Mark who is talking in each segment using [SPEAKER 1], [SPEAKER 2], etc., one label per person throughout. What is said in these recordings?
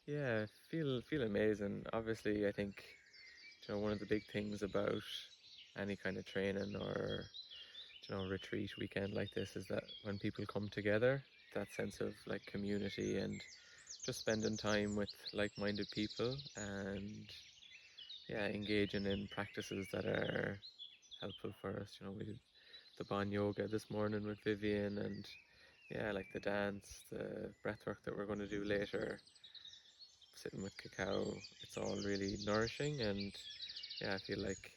[SPEAKER 1] Yeah, feel amazing. Obviously, I think one of the big things about any kind of training or retreat weekend like this is that when people come together, that sense of like community and just spending time with like-minded people and engaging in practices that are helpful for us. We did the Bon yoga this morning with Vivian, and like the dance, the breath work that we're going to do later, sitting with cacao. It's all really nourishing, and I feel like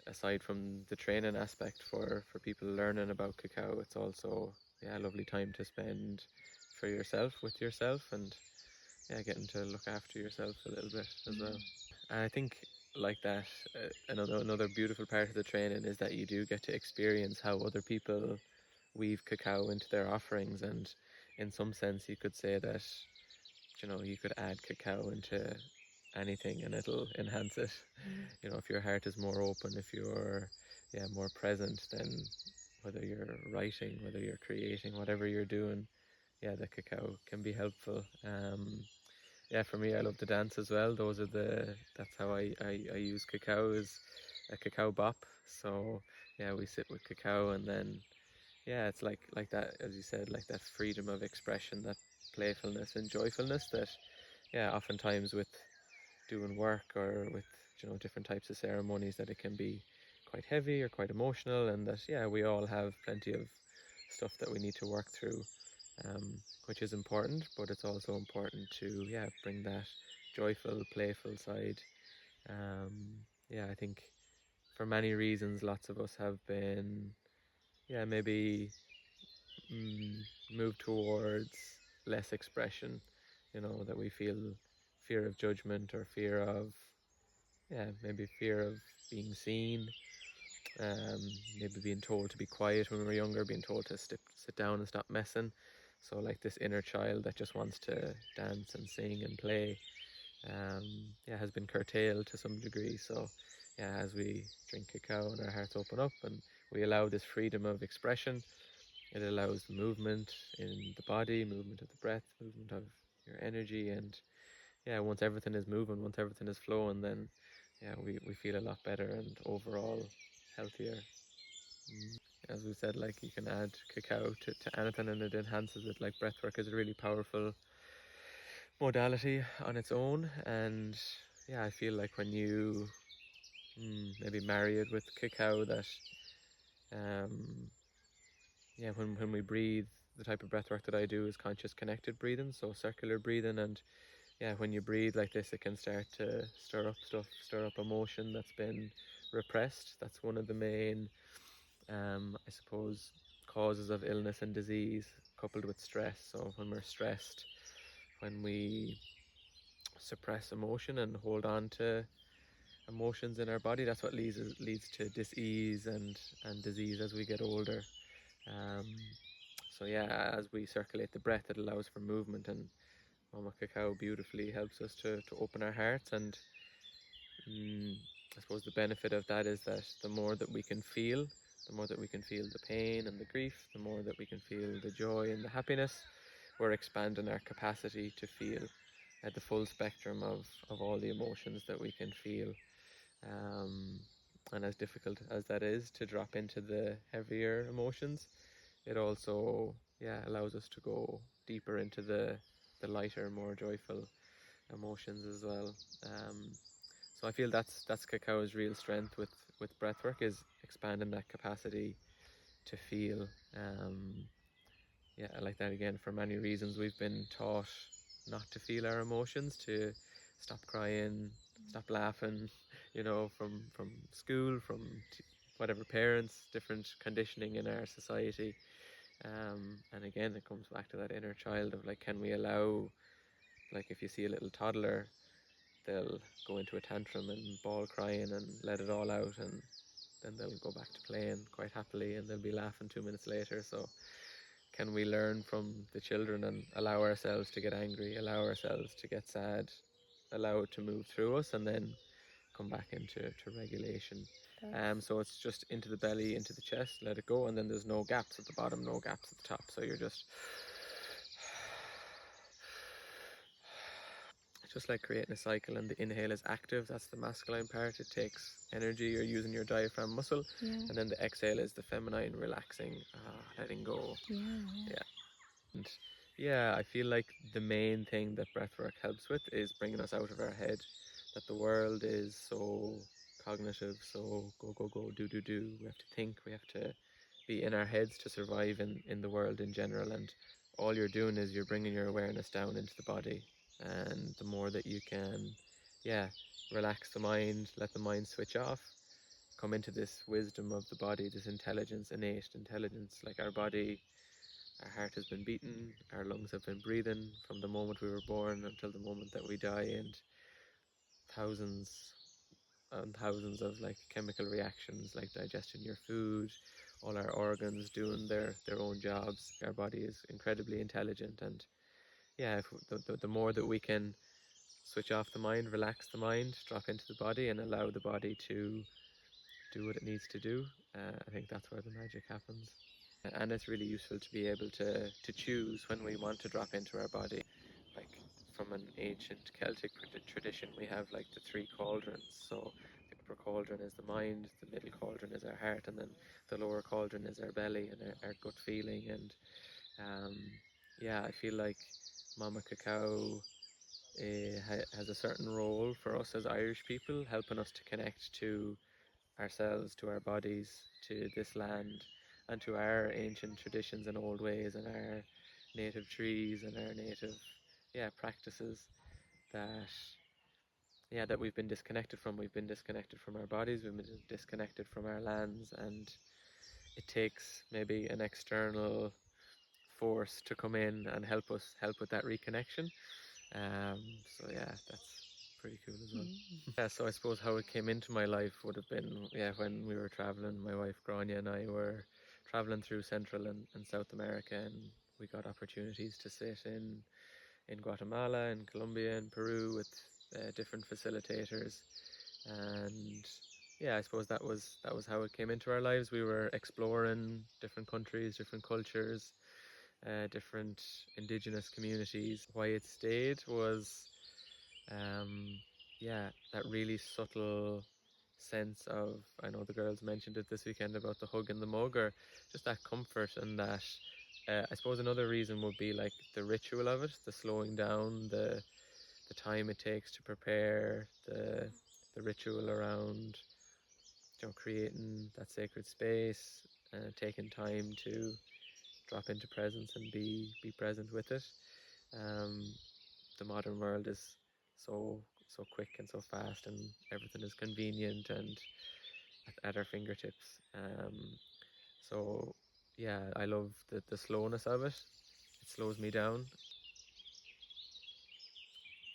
[SPEAKER 1] aside from the training aspect for people learning about cacao, it's also a lovely time to spend for yourself, with yourself, and getting to look after yourself a little bit as well. And I think like that, another beautiful part of the training is that you do get to experience how other people weave cacao into their offerings, and in some sense you could say that you could add cacao into anything and it'll enhance it. If your heart is more open, if you're more present, then whether you're writing, whether you're creating, whatever you're doing, the cacao can be helpful. For me, I love to dance as well. That's how I use cacao, is a cacao bop. So we sit with cacao, and then it's like that, as you said, like that freedom of expression, that playfulness and joyfulness that oftentimes with doing work or with different types of ceremonies, that it can be quite heavy or quite emotional, and that we all have plenty of stuff that we need to work through, which is important, but it's also important to bring that joyful, playful side. I think for many reasons lots of us have been maybe move towards less expression, that we feel fear of judgment, or fear of maybe fear of being seen, maybe being told to be quiet when we were younger, being told to sit down and stop messing. So like this inner child that just wants to dance and sing and play, has been curtailed to some degree. So as we drink cacao and our hearts open up and we allow this freedom of expression, it allows movement in the body, movement of the breath, movement of your energy, and once everything is moving, once everything is flowing, then we feel a lot better and overall healthier. As we said, like, you can add cacao to anything and it enhances it. Like, breathwork is a really powerful modality on its own, and I feel like when you maybe marry it with cacao, that when we breathe, the type of breathwork that I do is conscious connected breathing, so circular breathing, and when you breathe like this, it can start to stir up stuff, stir up emotion that's been repressed. That's one of the main, I suppose, causes of illness and disease, coupled with stress. So when we're stressed, when we suppress emotion and hold on to emotions in our body, that's what leads to dis-ease and disease as we get older. Um, so as we circulate the breath, it allows for movement, and Mama Cacao beautifully helps us to open our hearts. And I suppose the benefit of that is that the more that we can feel, the more that we can feel the pain and the grief, the more that we can feel the joy and the happiness, we're expanding our capacity to feel at the full spectrum of all the emotions that we can feel. And as difficult as that is to drop into the heavier emotions, it also allows us to go deeper into the lighter, more joyful emotions as well. So I feel that's cacao's real strength with breathwork, is expanding that capacity to feel. Like that, again, for many reasons we've been taught not to feel our emotions, to stop crying, stop laughing, from school, from whatever parents, different conditioning in our society. And again, it comes back to that inner child of like, can we allow, like, if you see a little toddler, they'll go into a tantrum and bawl crying and let it all out, and then they'll go back to playing quite happily, and they'll be laughing 2 minutes later. So can we learn from the children and allow ourselves to get angry, allow ourselves to get sad, allow it to move through us, and then come back into regulation. So it's just into the belly, into the chest, let it go, and then there's no gaps at the bottom, no gaps at the top. So you're just just like creating a cycle, and the inhale is active, that's the masculine part, it takes energy, you're using your diaphragm muscle, and then the exhale is the feminine, relaxing, letting go. And yeah, I feel like the main thing that breathwork helps with is bringing us out of our head, that the world is so cognitive, so go, go, go, do, do, do. We have to think, we have to be in our heads to survive in the world in general. And all you're doing is you're bringing your awareness down into the body. And the more that you can, relax the mind, let the mind switch off, come into this wisdom of the body, this intelligence, innate intelligence, like our body, our heart has been beating, our lungs have been breathing from the moment we were born until the moment that we die, and thousands and thousands of like chemical reactions, like digesting your food, all our organs doing their own jobs. Our body is incredibly intelligent, and if the more that we can switch off the mind, relax the mind, drop into the body, and allow the body to do what it needs to do, I think that's where the magic happens. And it's really useful to be able to choose when we want to drop into our body. Like from an ancient Celtic tradition, we have like the three cauldrons. So the upper cauldron is the mind, the middle cauldron is our heart, and then the lower cauldron is our belly and our gut feeling. And I feel like Mama Cacao has a certain role for us as Irish people, helping us to connect to ourselves, to our bodies, to this land, and to our ancient traditions and old ways, and our native trees and our native practices that we've been disconnected from. We've been disconnected from our bodies, we've been disconnected from our lands, and it takes maybe an external force to come in and help with that reconnection. That's pretty cool as well. So I suppose how it came into my life would have been when we were traveling. My wife Grania and I were traveling through Central and South America, and we got opportunities to sit in Guatemala and Colombia and Peru with different facilitators, and I suppose that was how it came into our lives. We were exploring different countries, different cultures, different indigenous communities. Why it stayed was that really subtle sense of, I know the girls mentioned it this weekend about the hug and the mug, or just that comfort, and that I suppose another reason would be like the ritual of it, the slowing down, the time it takes to prepare, the ritual around creating that sacred space, taking time to drop into presence and be present with it. The modern world is so quick and so fast, and everything is convenient and at our fingertips. I love the slowness of it. It slows me down.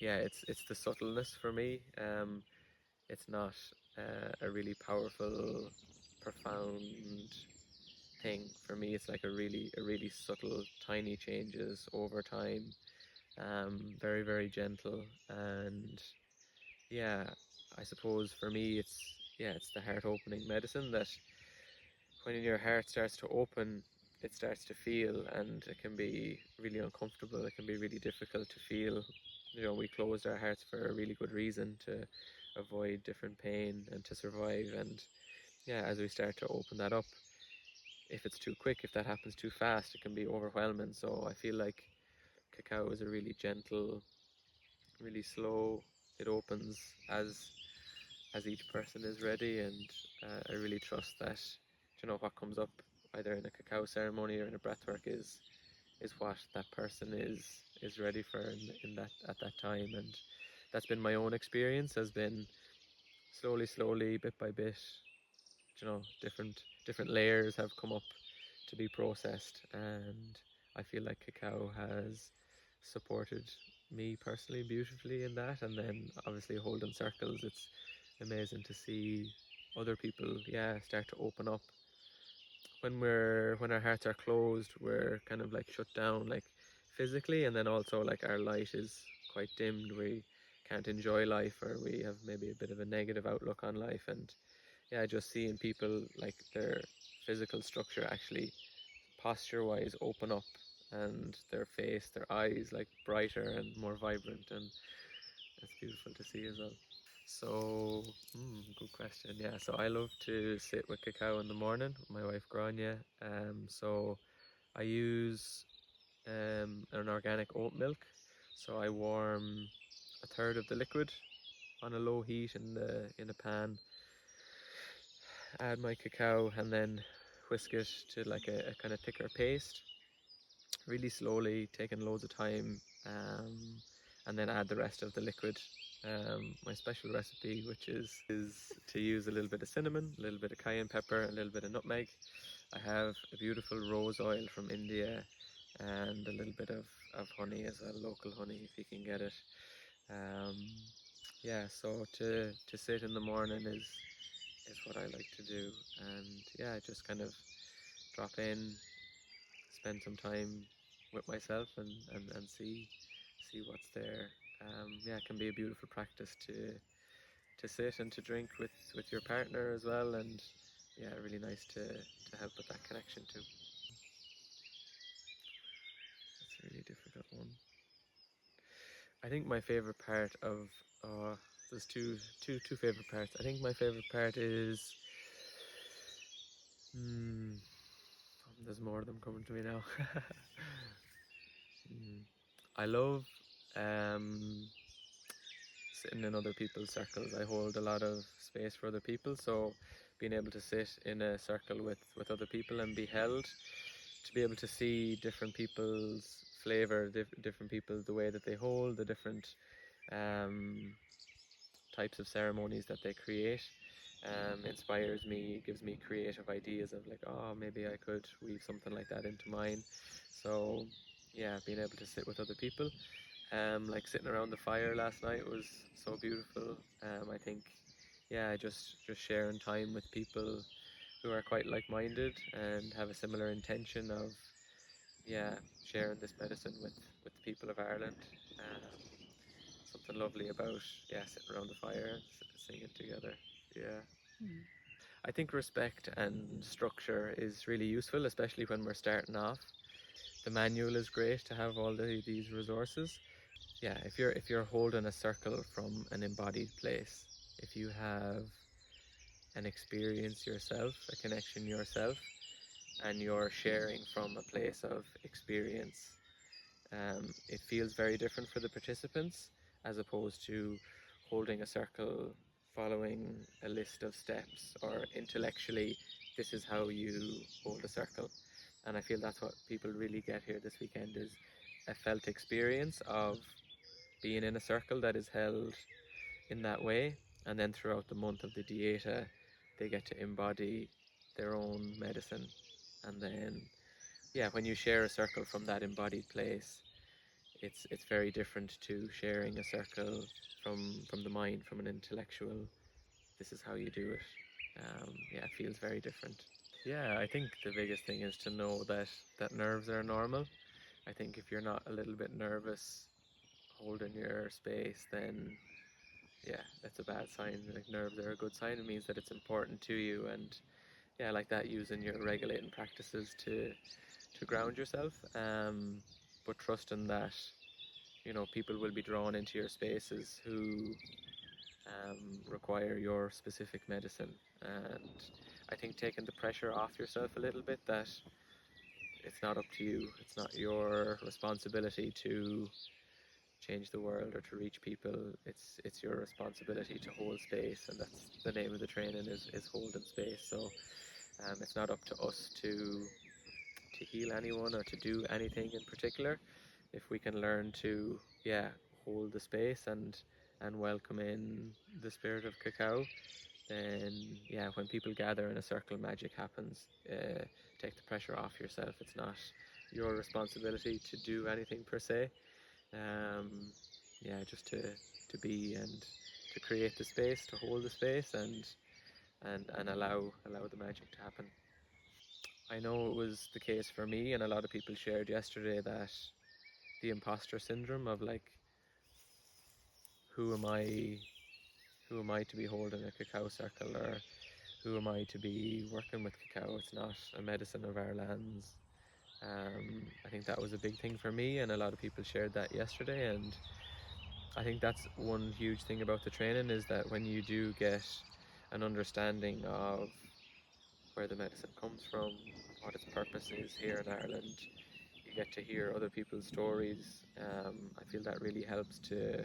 [SPEAKER 1] It's the subtleness for me. It's not a really powerful, profound thing. For me, it's like a really subtle, tiny changes over time. Very, very gentle, and I suppose for me it's the heart opening medicine, that when your heart starts to open, it starts to feel, and it can be really uncomfortable, it can be really difficult to feel. We closed our hearts for a really good reason, to avoid different pain and to survive. And as we start to open that up, if it's too quick, if that happens too fast, it can be overwhelming. So I feel like cacao is a really gentle, really slow. It opens as each person is ready, and I really trust that what comes up either in a cacao ceremony or in a breathwork is what that person is ready for in that at that time. And that's been my own experience, has been slowly, bit by bit, different layers have come up to be processed, and I feel like cacao has supported me personally beautifully in that. And then obviously holding circles, it's amazing to see other people start to open up. When our hearts are closed, we're kind of like shut down, like physically, and then also like our light is quite dimmed. We can't enjoy life, or we have maybe a bit of a negative outlook on life. And just seeing people, like their physical structure actually posture wise open up, and their face, their eyes like brighter and more vibrant, and That's beautiful to see as well. So, good question. Yeah, so I love to sit with cacao in the morning with my wife Grania. So I use an organic oat milk. So I warm a third of the liquid on a low heat in a pan, add my cacao, and then whisk it to like a kind of thicker paste, really slowly, taking loads of time, and then add the rest of the liquid. My special recipe, which is to use a little bit of cinnamon, a little bit of cayenne pepper, a little bit of nutmeg. I have a beautiful rose oil from India and a little bit of honey as well, local honey if you can get it. Um, yeah, so to sit in the morning is what I like to do, and yeah, just kind of drop in, spend some time with myself and see what's there. Yeah, it can be a beautiful practice to sit and to drink with your partner as well, and yeah, really nice to help with that connection too. That's a really difficult one. I think my favorite part of there's two favorite parts. I think my favorite part is there's more of them coming to me now. I love um, sitting in other people's circles. I hold a lot of space for other people, so being able to sit in a circle with other people and be held, to be able to see different people's flavor, different people, the way that they hold, the different um, types of ceremonies that they create, inspires me, gives me creative ideas of like, oh, maybe I could weave something like that into mine. So yeah, being able to sit with other people, like sitting around the fire last night was so beautiful. I think, yeah, just sharing time with people who are quite like-minded and have a similar intention of, yeah, sharing this medicine with the people of Ireland. Something lovely about, yeah, sitting around the fire and singing together. Yeah. I think respect and structure is really useful, especially when we're starting off. The manual is great to have all these resources. Yeah, if you're holding a circle from an embodied place, if you have an experience yourself, a connection yourself, and you're sharing from a place of experience, it feels very different for the participants as opposed to holding a circle, following a list of steps, or intellectually, this is how you hold a circle. And I feel that's what people really get here this weekend is a felt experience of being in a circle that is held in that way. And then throughout the month of the dieta, they get to embody their own medicine. And then, yeah, when you share a circle from that embodied place, it's very different to sharing a circle from the mind, from an intellectual. This is how you do it. Yeah, it feels very different. Yeah, I think the biggest thing is to know that nerves are normal. I think if you're not a little bit nervous holding your space, then yeah, that's a bad sign. Like nerves are a good sign. It means that it's important to you, and yeah, like that, using your regulating practices to ground yourself. But trusting that people will be drawn into your spaces who require your specific medicine, and I think taking the pressure off yourself a little bit, that it's not up to you. It's not your responsibility to change the world or to reach people. It's your responsibility to hold space, and that's the name of the training is holding space. So it's not up to us to heal anyone or to do anything in particular. If we can learn to, yeah, hold the space and welcome in the spirit of cacao, then yeah, when people gather in a circle, magic happens. Take the pressure off yourself. It's not your responsibility to do anything per se. um, yeah, just to be and to create the space, to hold the space, and allow the magic to happen. I know it was the case for me, and a lot of people shared yesterday that the imposter syndrome of like, who am I who am I to be holding a cacao circle, or who am I to be working with cacao? It's not a medicine of our lands. I think that was a big thing for me, and a lot of people shared that yesterday. And I think that's one huge thing about the training, is that when you do get an understanding of where the medicine comes from, what its purpose is here in Ireland, you get to hear other people's stories. I feel that really helps to,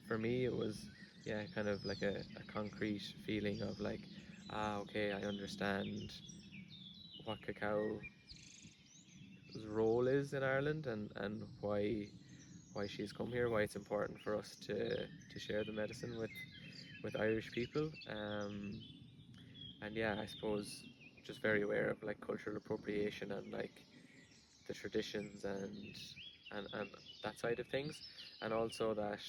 [SPEAKER 1] for me, it was, yeah, kind of like a concrete feeling of like, okay, I understand what cacao's role is in Ireland, and why she's come here, why it's important for us to share the medicine with Irish people. And yeah, I suppose just very aware of like cultural appropriation and like the traditions and that side of things, and also that,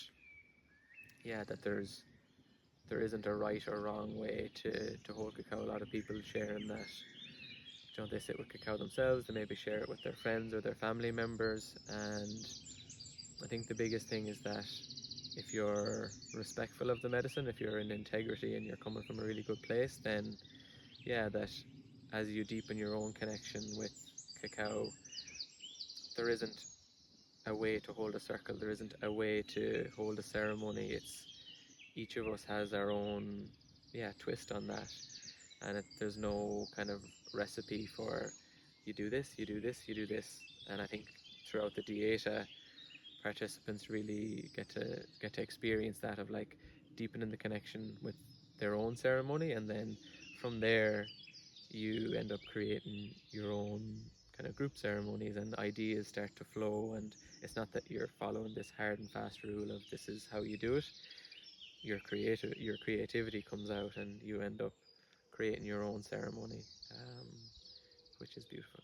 [SPEAKER 1] yeah, that there isn't a right or wrong way to hold cacao. A lot of people sharing that, they sit with cacao themselves, they maybe share it with their friends or their family members, and I think the biggest thing is that if you're respectful of the medicine, if you're in integrity and you're coming from a really good place, then yeah, that as you deepen your own connection with cacao, there isn't a way to hold a circle, there isn't a way to hold a ceremony. It's each of us has our own, yeah, twist on that, and there's no kind of recipe for you do this, you do this, you do this. And I think throughout the dieta, participants really get to experience that, of like deepening the connection with their own ceremony, and then from there you end up creating your own kind of group ceremonies, and ideas start to flow, and it's not that you're following this hard and fast rule of this is how you do it. Your creativity comes out, and you end up creating your own ceremony, which is beautiful.